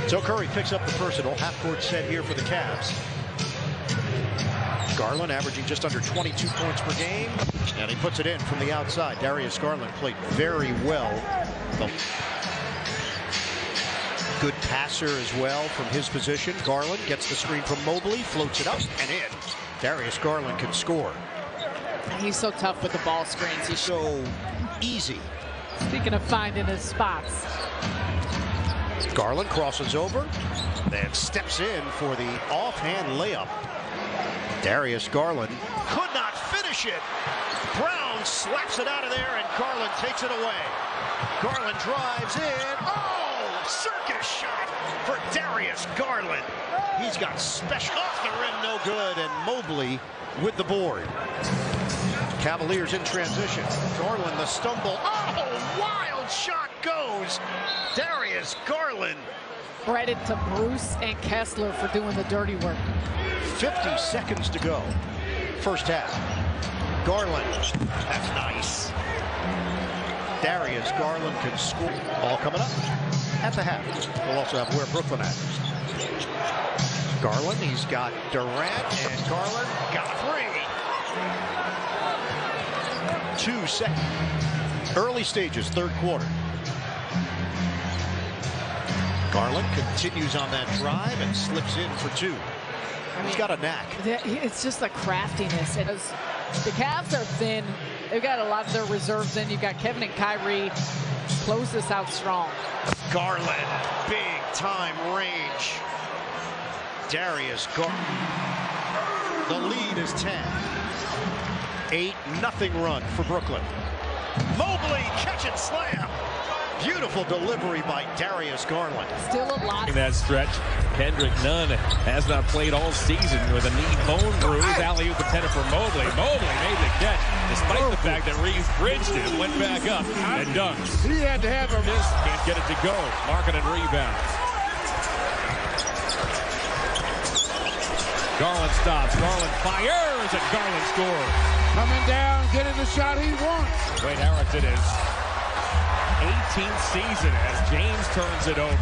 So Curry picks up the personal. Half-court set here for the Cavs. Garland averaging just under 22 points per game, and he puts it in from the outside. Darius Garland played very well. Good passer as well from his position. Garland gets the screen from Mobley, floats it up and in. Darius Garland can score. He's so tough with the ball screens. He's so easy. Speaking of finding his spots. Garland crosses over, then steps in for the offhand layup. Darius Garland could not finish it. Brown slaps it out of there, and Garland takes it away. Garland drives in. Oh, circus shot for Darius Garland. He's got special off the rim, no good, and Mobley with the board. Cavaliers in transition. Garland the stumble. Oh, wild shot goes. Darius Garland. Credit to Bruce and Kessler for doing the dirty work. 50 seconds to go. First half. Garland. That's nice. Darius Garland can score. All coming up at the half. We'll also have where Brooklyn at. Garland, he's got Durant, and Garland got 3. 2 seconds. Early stages, third quarter. Garland continues on that drive and slips in for 2. He's got a knack. It's just the craftiness. The Cavs are thin. They've got a lot of their reserves in. You've got Kevin and Kyrie. Close this out strong. Garland, big time range. Darius Garland. The lead is 10. 8-0 run for Brooklyn. Mobley, catch and slam. Beautiful delivery by Darius Garland. Still a lot. In that stretch, Kendrick Nunn has not played all season with a knee bone bruise. Alley-oop intended for Mobley. Mobley made the catch, despite the fact that Reeves bridged it, went back up, and dunks. He had to have him. Can't get it to go. Markkanen rebounds. Garland stops. Garland fires, and Garland scores. Coming down, getting the shot he wants. Wade Harrington is 18th season as James turns it over.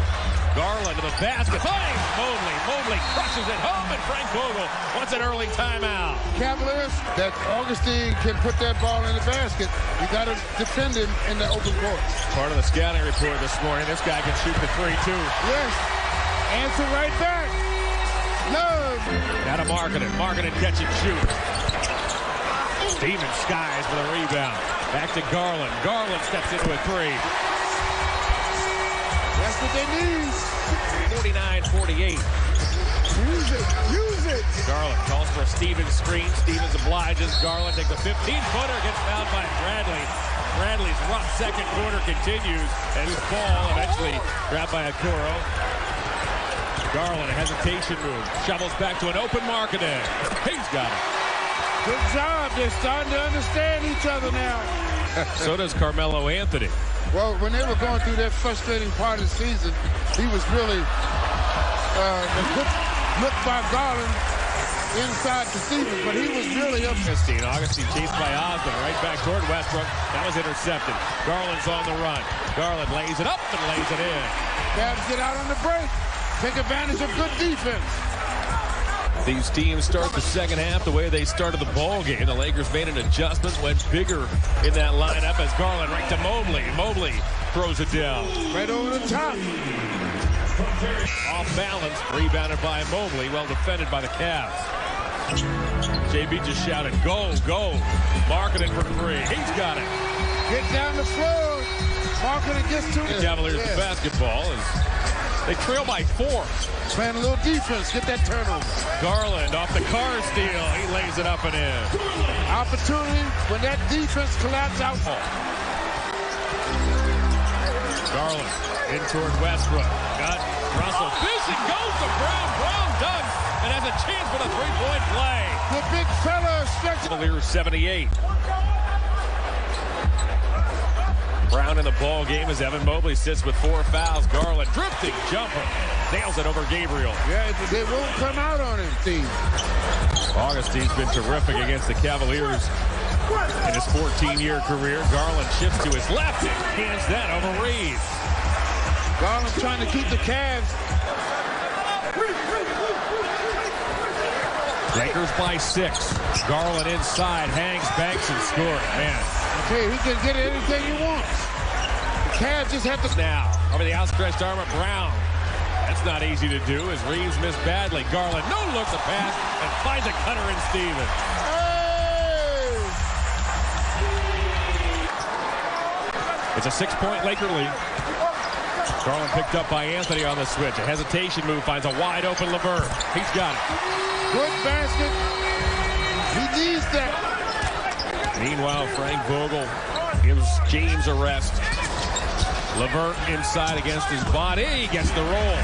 Garland to the basket. Finds Mobley. Mobley crushes it home, and Frank Vogel wants an early timeout. Cavaliers, that Augustine can put that ball in the basket. You got to defend him in the open court. Part of the scouting report this morning. This guy can shoot the 3 too. Yes. Answer right back. Love. Now to Markkanen. Markkanen catch and shoot. Stevens skies for the rebound. Back to Garland. Garland steps into a 3. That's what they need. 49-48. Use it. Use it. Garland calls for a Stevens screen. Stevens obliges. Garland takes a 15-footer. Gets fouled by Bradley. Bradley's rough second quarter continues as the ball eventually grabbed by Okoro. Garland, a hesitation move. Shovels back to an open Markkanen. He's got it. Good job. They're starting to understand each other now. So does Carmelo Anthony. Well, when they were going through that frustrating part of the season, he was really a good look by Garland inside to Stevens, but he was really up. Augustine chased by Osborne, right back toward Westbrook. That was intercepted. Garland's on the run. Garland lays it up and lays it in. Cavs get out on the break. Take advantage of good defense. These teams start the second half the way they started the ball game. The Lakers made an adjustment, went bigger in that lineup as Garland right to Mobley. Mobley throws it down. Right over the top. Off balance, rebounded by Mobley, well defended by the Cavs. JB just shouted, go, go. Markkanen for 3. He's got it. Get down the floor. Markkanen gets to it. The Cavaliers the basketball as they trail by 4. Playing a little defense, get that turnover. Garland off the car steal. He lays it up and in. Opportunity when that defense collapses out. Garland in toward Westbrook. Got Russell. Vision goes to Brown. Brown dunks and has a chance for the 3-point play. The big fella stretches. Cavaliers 78. Brown in the ball game as Evan Mobley sits with 4 fouls. Garland drifting jumper. Nails it over Gabriel. Yeah, they won't come out on him, Steve. Augustine's been terrific against the Cavaliers in his 14-year career. Garland shifts to his left and hands that over Reeves. Garland trying to keep the Cavs. Lakers by 6. Garland inside, hangs, banks, and scores. Man. Okay, he can get anything he wants. The Cavs just have to. Now, over the outstretched arm of Brown. That's not easy to do as Reeves missed badly. Garland, no look the pass, and finds a cutter in Stevens. Hey! It's a 6-point Laker lead. Garland picked up by Anthony on the switch. A hesitation move finds a wide open LeVert. He's got it. Good basket. He needs that. Meanwhile, Frank Vogel gives James a rest. LeVert inside against his body. Gets the roll.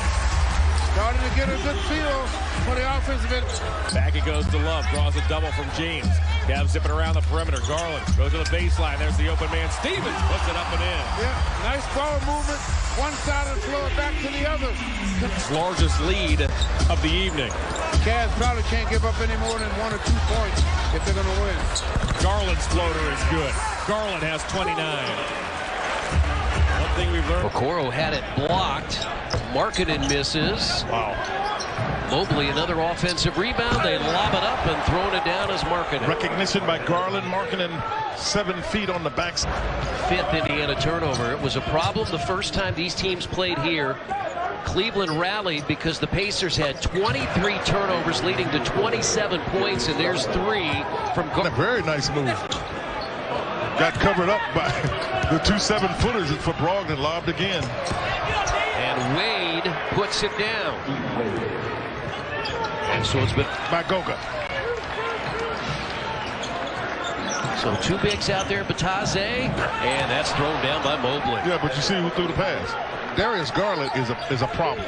Starting to get a good feel for the offensive end. Back it goes to Love. Draws a double from James. Cavs zipping around the perimeter. Garland goes to the baseline. There's the open man. Stevens puts it up and in. Yeah, nice ball movement. One side of the floor back to the other. His largest lead of the evening. Cavs probably can't give up any more than 1 or 2 points if they're going to win. Garland's floater is good. Garland has 29. One thing we've learned. Okoro had it blocked. Markkanen misses. Wow. Mobley, another offensive rebound. They lob it up and thrown it down as Markkanen. Recognition by Garland. Markkanen 7 feet on the back. 5th Indiana turnover. It was a problem the first time these teams played here. Cleveland rallied because the Pacers had 23 turnovers leading to 27 points, and there's 3 from Garland. A very nice move. Got covered up by the 2 7-footers for Brogdon, lobbed again. And Wade puts it down. And so it's been by Goga. So 2 bigs out there, Batase, and that's thrown down by Mobley. Yeah, but you see who threw the pass. Darius Garland is a problem.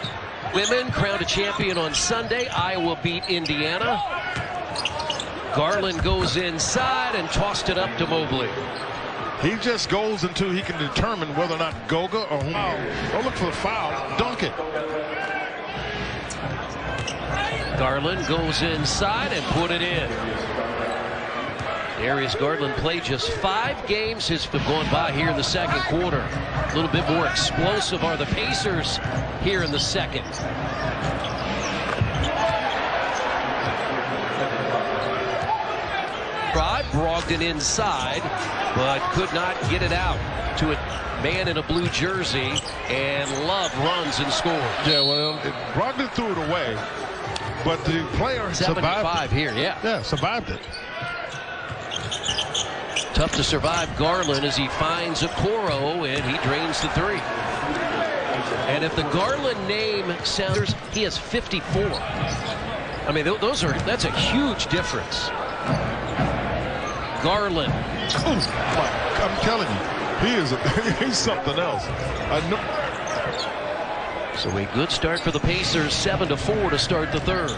Women crowned a champion on Sunday. Iowa beat Indiana. Garland goes inside and tossed it up to Mobley. He just goes until he can determine whether or not Goga or whom. Don't look for the foul. Dunk it. Garland goes inside and put it in. Darius Garland played just 5 games has gone by here in the second quarter. A little bit more explosive are the Pacers here in the second. Brogdon inside, but could not get it out to a man in a blue jersey, and Love runs and scores. Yeah, well, Brogdon threw it away, but the player survived it. Here, Yeah, survived it. Tough to survive Garland as he finds Okoro, and he drains the 3. And if the Garland name sounds, he has 54. I mean, that's a huge difference. Garland. I'm telling you, he's something else. I know. So a good start for the Pacers, 7-4 to start the third.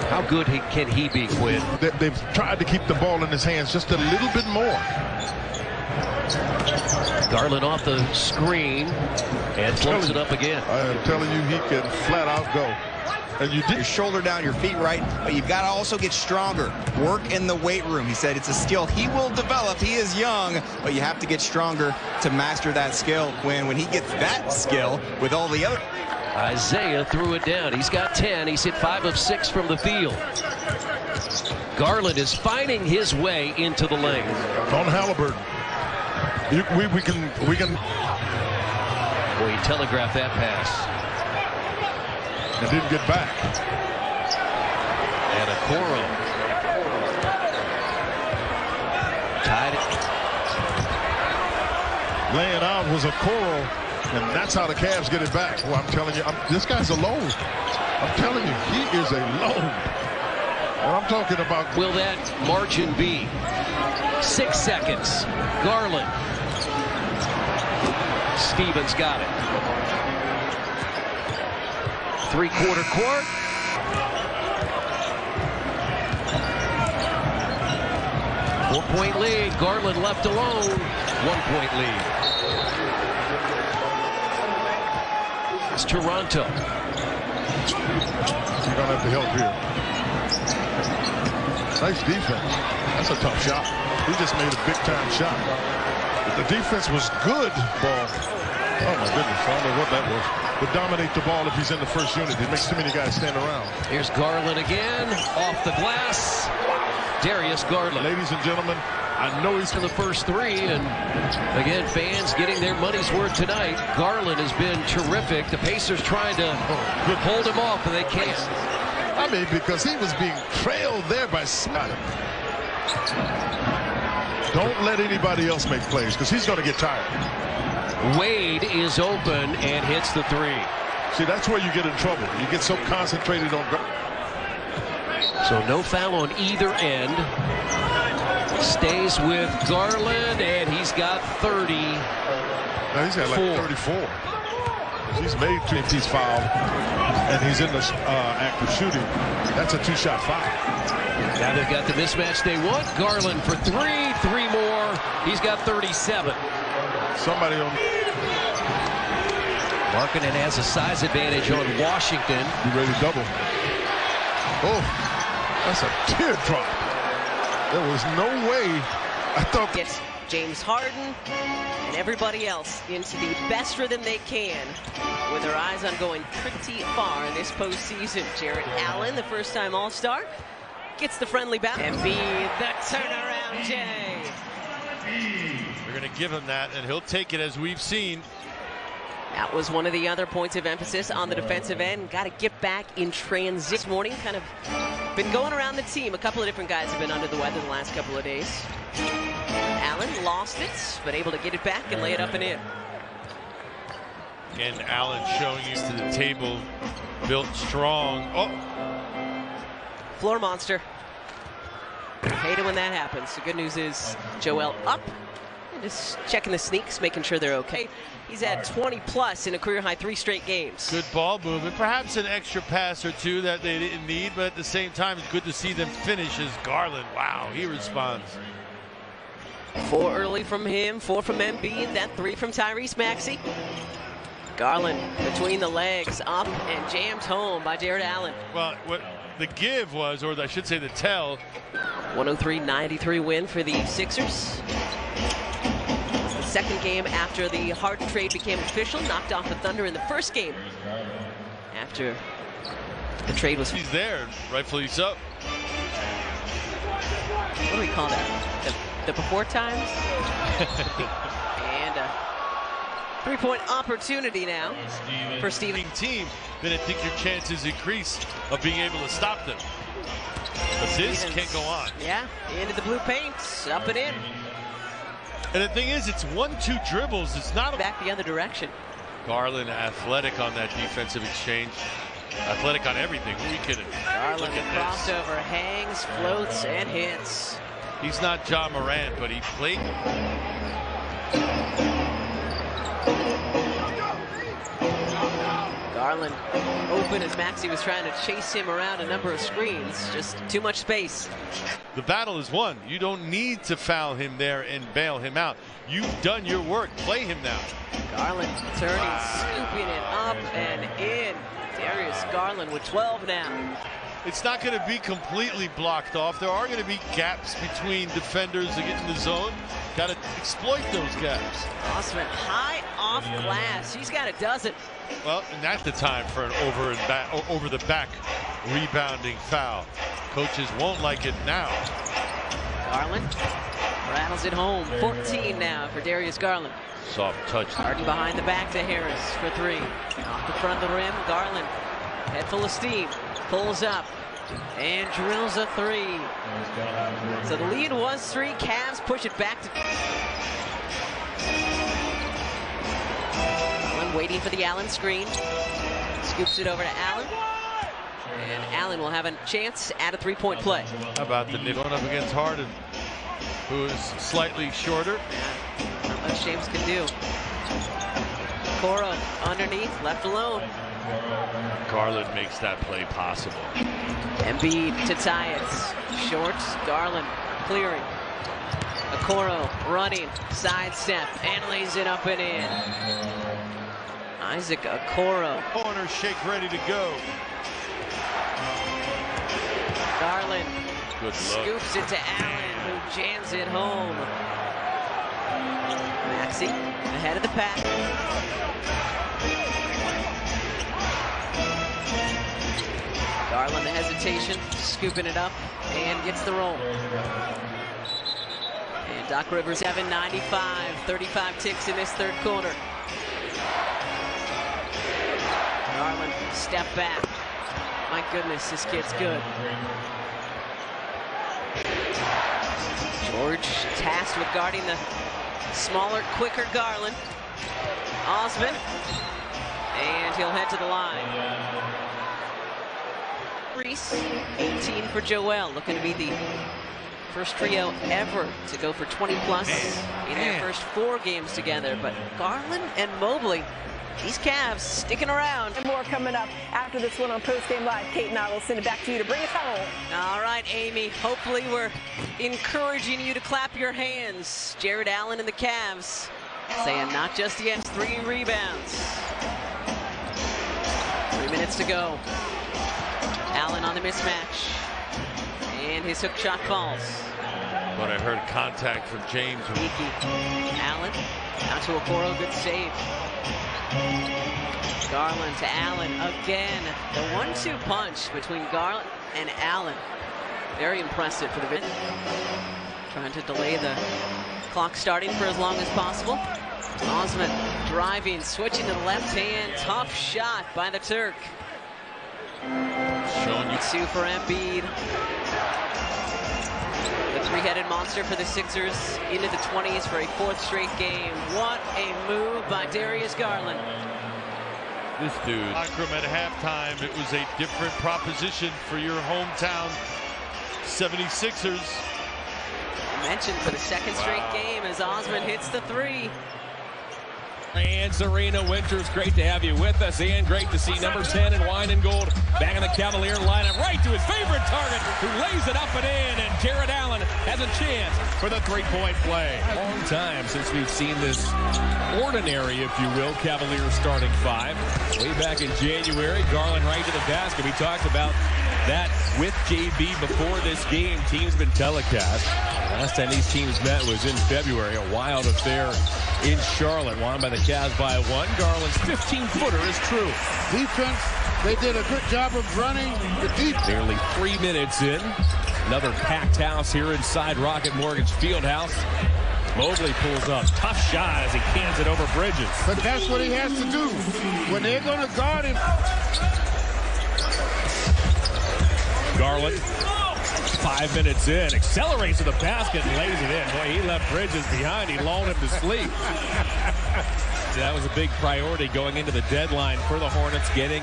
How good can he be, Quinn? They've tried to keep the ball in his hands just a little bit more. Garland off the screen and floats it up again. I am telling you, he can flat out go. And you did your shoulder down, your feet right, but you've got to also get stronger. Work in the weight room. He said it's a skill he will develop. He is young, but you have to get stronger to master that skill. When he gets that skill with all the other. Isaiah threw it down. He's got 10. He's hit 5 of 6 from the field. Garland is finding his way into the lane. On Halliburton. We can. Boy, he telegraphed that pass. And didn't get back. And Okoro tied it. Laying out was Okoro, and that's how the Cavs get it back. Well, I'm telling you, this guy's a load. I'm telling you, he is a load. And I'm talking about. Will that margin be? 6 seconds. Garland. Stevens got it. 3/4 court. Four-point lead. Garland left alone. 1-point lead. It's Toronto. You're going to have to help here. Nice defense. That's a tough shot. He just made a big-time shot. But the defense was good, ball. Oh, my goodness. I don't know what that was. But dominate the ball if he's in the first unit. It makes too many guys stand around. Here's Garland again. Off the glass. Darius Garland. Ladies and gentlemen, I know he's for the first three, and again, fans getting their money's worth tonight. Garland has been terrific. The Pacers trying to hold him off, but they can't. I mean, because he was being trailed there by Scott. Don't let anybody else make plays, because he's going to get tired. Wade is open and hits the three. See, that's where you get in trouble. You get so concentrated on. So no foul on either end. Stays with Garland, and he's got 30. Now he's got like 34. He's made two if he's fouled, and he's in the act of shooting. That's a two-shot foul. Now they've got the mismatch they want. Garland for three more. He's got 37. Somebody on. Markkanen has a size advantage on Washington. You ready to double? Oh, that's a teardrop. There was no way. I thought. Gets James Harden and everybody else into the best rhythm they can, with their eyes on going pretty far in this postseason. Jarrett Allen, the first-time All-Star, gets the friendly bounce. And the turnaround, Jay. We're going to give him that, and he'll take it, as we've seen. That was one of the other points of emphasis on the defensive end. Got to get back in transition this morning. Kind of been going around the team. A couple of different guys have been under the weather the last couple of days. Allen lost it, but able to get it back and lay it up and in. Again, Allen showing you to the table, built strong. Oh, floor monster. Hate it when that happens. The good news is Joel up. Just checking the sneaks, making sure they're okay. He's at 20+ in a career-high 3 straight games. good ball movement. Perhaps an extra pass or two that they didn't need, but at the same time, it's good to see them finish as Garland. Wow, he responds. 4 early from him, 4 from Embiid, that 3 from Tyrese Maxey. Garland between the legs, up and jammed home by Jarrett Allen. Well, what the give was, or I should say the tell. 103-93 win for the Sixers. Second game after the Harden trade became official, knocked off the Thunder in the first game after the trade was. He's there, rightfully so. What do we call that? The before times? And a 3-point opportunity now for Steven. Team, then I think your chances increase of being able to stop them. But this can't go on. Yeah, into the blue paint, up and in. And the thing is, it's 1-2 dribbles. It's not back the other direction. Garland athletic on that defensive exchange. Athletic on everything. Who are we kidding? Garland crossover, hangs, floats, and hits. He's not John Morant, but he played. Garland open as Maxey was trying to chase him around a number of screens. Just too much space. The battle is won. You don't need to foul him there and bail him out. You've done your work. Play him now. Garland turning, scooping it up and in. Darius Garland with 12 now. It's not going to be completely blocked off. There are going to be gaps between defenders that get in the zone. Got to exploit those gaps. Osman high off glass. He's got a dozen. Well, and that's the time for an over the back rebounding foul. Coaches won't like it now. Garland rattles it home. 14 now for Darius Garland. Soft touch. Harden behind the back to Harris for 3. Off the front of the rim, Garland, head full of steam, pulls up and drills a 3. So the lead was 3. Cavs push it back to. Allen waiting for the Allen screen. Scoops it over to Allen. And Allen will have a chance at a 3-point play. How about the nip going up against Harden, who is slightly shorter? Yeah, not much James can do. Coro underneath, left alone. Garland makes that play possible. Embiid to tie it. Short, Garland clearing. Okoro running, sidestep, and lays it up and in. Isaac Okoro. Corner shake ready to go. Garland Good look. Scoops it to Allen, who jams it home. Maxey ahead of the pack. Garland, the hesitation, scooping it up, and gets the roll. And Doc Rivers having 95, 35 ticks in this third quarter. Garland, step back. My goodness, this kid's good. George tasked with guarding the smaller, quicker Garland. Osman, and he'll head to the line. Reese, 18 for Joel, looking to be the first trio ever to go for 20-plus in their first 4 games together. But Garland and Mobley, these Cavs sticking around. And more coming up after this one on Post Game Live. Kate and I will send it back to you to bring us home. All right, Amy, hopefully we're encouraging you to clap your hands. Jared Allen and the Cavs saying not just yet, 3 rebounds. 3 minutes to go. Allen on the mismatch. And his hook shot falls. But I heard contact from James. Leaky. Allen out to Okoro, good save. Garland to Allen again. The 1-2 punch between Garland and Allen. Very impressive for the bit. Trying to delay the clock starting for as long as possible. Osman driving, switching to the left hand. Tough shot by the Turk. Showing you 2 for Embiid. The 3-headed monster for the Sixers into the 20s for a 4th straight game. What a move by Darius Garland. this dude. Akram at halftime, it was a different proposition for your hometown 76ers. Mentioned for the 2nd straight game as Osman hits the 3. And Serena Winters, great to have you with us, and great to see number 10 in wine and gold back in the Cavalier lineup, right to his favorite target, who lays it up and in, and Jared Allen has a chance for the three-point play. Long time since we've seen this ordinary, if you will, Cavaliers starting 5. Way back in January, Garland right to the basket. We talked about that with JB before this game. Teams been telecast. Last time these teams met was in February, a wild affair in Charlotte, won by the Cavs by 1. Garland's 15-footer is true. Defense, they did a good job of running the defense. Nearly 3 minutes in. Another packed house here inside Rocket Mortgage Fieldhouse. Mobley pulls up. Tough shot as he cans it over Bridges. But that's what he has to do. When they're going to guard him. Garland, 5 minutes in, accelerates to the basket and lays it in. Boy, he left Bridges behind. He lulled him to sleep. That was a big priority going into the deadline for the Hornets, getting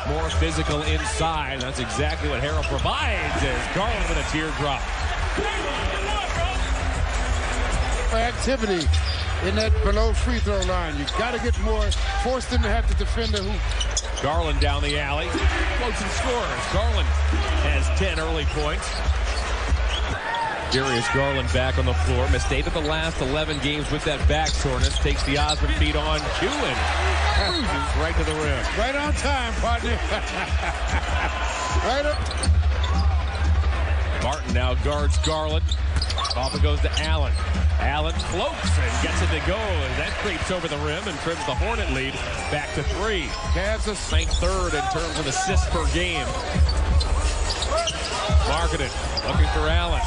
more physical inside. That's exactly what Harrell provides as Garland with a teardrop. Activity in that below free throw line. You got to get more, force them to have to defend the hoop. Garland down the alley, floats and scores. Garland has 10 early points. Darius Garland back on the floor. Missed 8 of the last 11 games with that back soreness. Takes the Osman feed on cue and cruises right to the rim. Right on time, partner. Right up. Martin now guards Garland. Off it goes to Allen. Allen floats and gets it to go, and that creeps over the rim and trims the Hornet lead back to 3. Cavs ranked 3rd in terms of assists per game. Marketed, looking for Allen.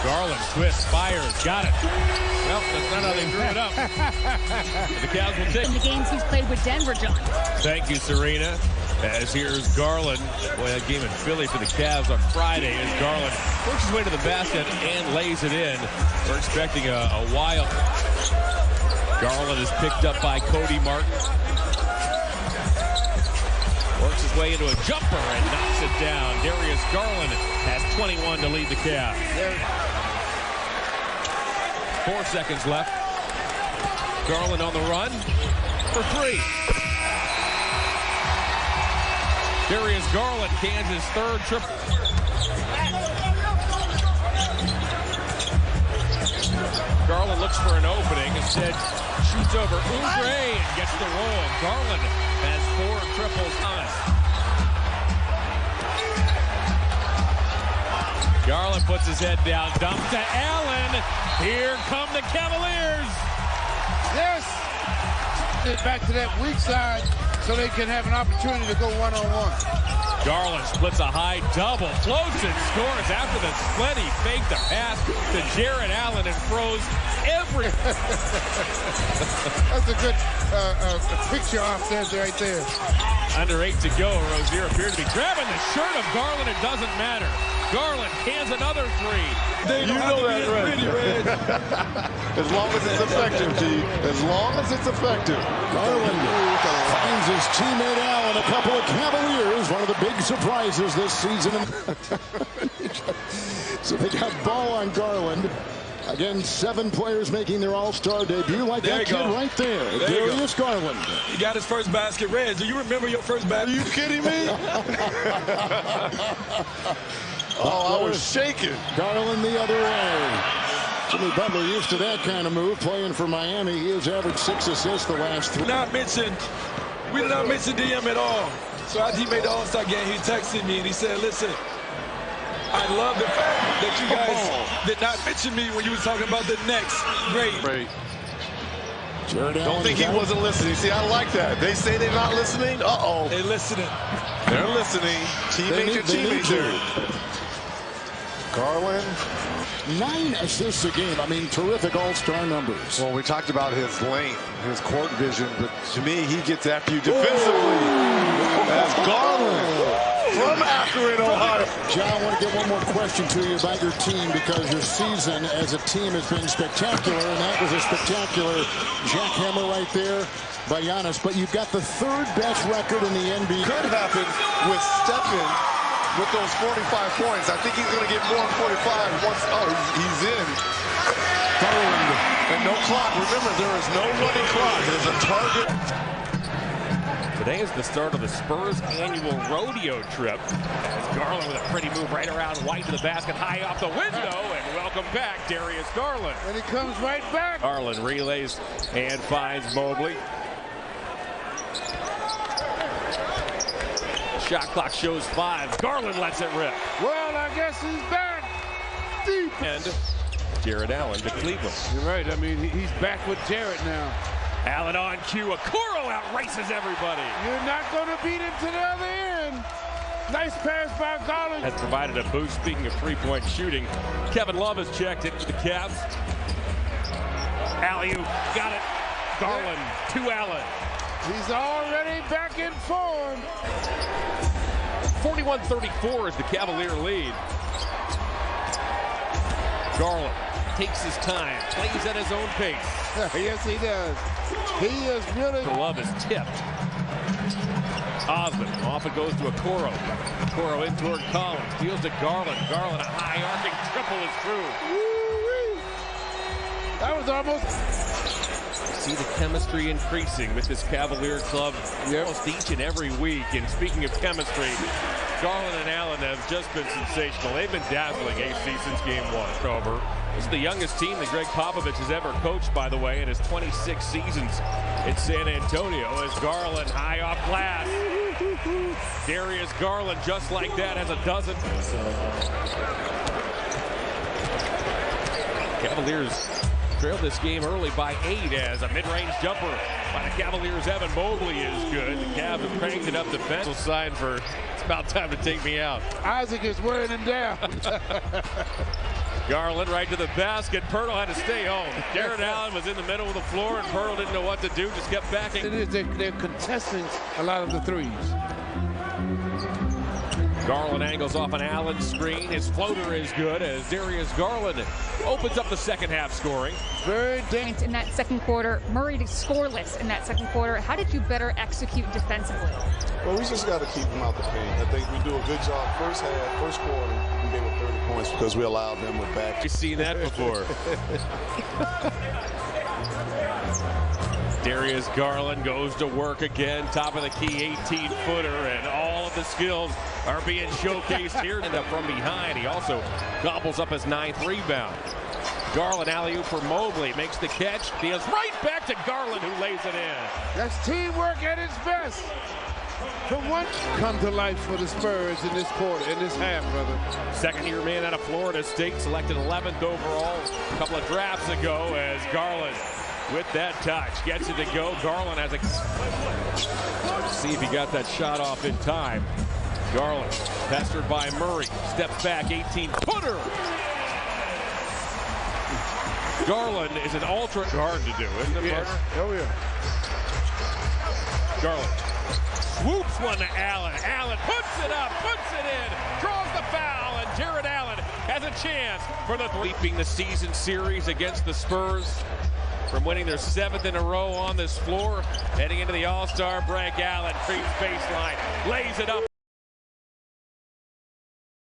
Garland twists, fires, got it. Well, that's not how they drew it up. The Cavs will take the games he's played with Denver, John. Thank you, Serena. As here's Garland. Boy, that game in Philly for the Cavs on Friday as Garland works his way to the basket and lays it in. We're expecting a wild. Garland is picked up by Cody Martin. Works his way into a jumper and knocks it down. Darius Garland has 21 to lead the Cavs. 4 seconds left. Garland on the run for 3. Darius Garland cans his 3rd triple. Garland looks for an opening, instead shoots over Oubre and gets the roll. Garland has 4 triples on it. Garland puts his head down, dump to Allen. Here come the Cavaliers. Yes. Get back to that weak side so they can have an opportunity to go one-on-one. Garland splits a high double, floats and scores. After the split, he faked the pass to Jared Allen and froze every. That's a good picture off there right there. Under 8 to go, Rozier appeared to be grabbing the shirt of Garland. It doesn't matter. Garland cans another three. You know that, Reg. As long as it's effective, G. As long as it's effective. Garland finds his teammate Allen. A couple of Cavaliers, one of the big surprises this season. So they got ball on Garland. Again, 7 players making their all-star debut like that kid right there. Darius Garland. He got his first basket. Reg, do you remember your first basket? Are you kidding me? Oh, I was shaking. Garland the other way. Jimmy Butler used to that kind of move, playing for Miami. He has averaged 6 assists the last 3. We did not mention DM at all. So after he made the All-Star game, he texted me and he said, listen, I love the fact that you guys did not mention me when you were talking about the next great. Don't think he wasn't listening. See, I like that. They say they're not listening. Uh-oh. They're listening. They're listening. Teammate to teammate there. Garland. 9 assists a game. I mean, terrific all-star numbers. Well, we talked about his length, his court vision, but to me, he gets after you defensively. As Garland from Akron, Ohio. John, I want to get one more question to you about your team, because your season as a team has been spectacular, and that was a spectacular jackhammer right there by Giannis. But you've got the 3rd best record in the NBA. Could happen with Stephen with those 45 points. I think he's going to get more than 45 once. Oh, he's in. Garland. And no clock. Remember, there is no running clock. There's a target. Today is the start of the Spurs annual rodeo trip. As Garland with a pretty move right around White to the basket, high off the window, and welcome back, Darius Garland. And he comes right back. Garland relays and finds Mobley. Shot clock shows 5. Garland lets it rip. Well, I guess he's back deep. And Jared Allen to Cleveland. You're right. I mean, he's back with Jared now. Allen on cue. Okoro outraces everybody. You're not going to beat him to the other end. Nice pass by Garland. Has provided a boost. Speaking of three-point shooting, Kevin Love has checked into the Cavs. Alley-oop. Got it. Garland to Allen. He's already back in form. 41-34 is the Cavalier lead. Garland takes his time, plays at his own pace. Yes, he does. He is really. Love is tipped. Osmond off it goes to Okoro. Okoro in toward Collins. Deals to Garland. Garland, a high arcing triple is through. That was almost. See the chemistry increasing with this Cavalier club almost each and every week. And speaking of chemistry, Garland and Allen have just been sensational. They've been dazzling AC since game 1. Over. This is the youngest team that Greg Popovich has ever coached, by the way, in his 26 seasons in San Antonio. As Garland high off glass. Darius Garland, just like that, has a dozen. Cavaliers trailed this game early by 8 as a mid-range jumper by the Cavaliers. Evan Mobley is good. The Cavs have cranked it up defensive sign for it's about time to take me out. Isaac is wearing him down. Garland right to the basket. Pirtle had to stay home. Jared Allen was in the middle of the floor, and Pirtle didn't know what to do, just kept backing. They're contesting a lot of the threes. Garland angles off an Allen screen. His floater is good as Darius Garland opens up the second half scoring. Very dangerous. In that second quarter, Murray scoreless in that second quarter. How did you better execute defensively? Well, we just got to keep them out the paint. I think we do a good job first half, first quarter. We gave up 30 points because we allowed them with back. We've seen that before. Darius Garland goes to work again, top of the key 18-footer, and all of the skills are being showcased here. And from behind, he also gobbles up his 9th rebound. Garland alley-oop for Mobley, makes the catch, deals right back to Garland, who lays it in. That's teamwork at its best. Can one come to life for the Spurs in this quarter, in this half, brother? Second-year man out of Florida State, selected 11th overall a couple of drafts ago as Garland with that touch gets it to go. Garland has a... Let's see if he got that shot off in time. Garland, pestered by Murray, steps back, 18-footer. Garland is an ultra guard to do, isn't it, yes. Barner? Oh, yeah. Garland swoops one to Allen. Allen puts it up, puts it in, draws the foul, and Jared Allen has a chance for the sweeping the season series against the Spurs from winning their 7th in a row on this floor. Heading into the All-Star break, Allen creeps baseline, lays it up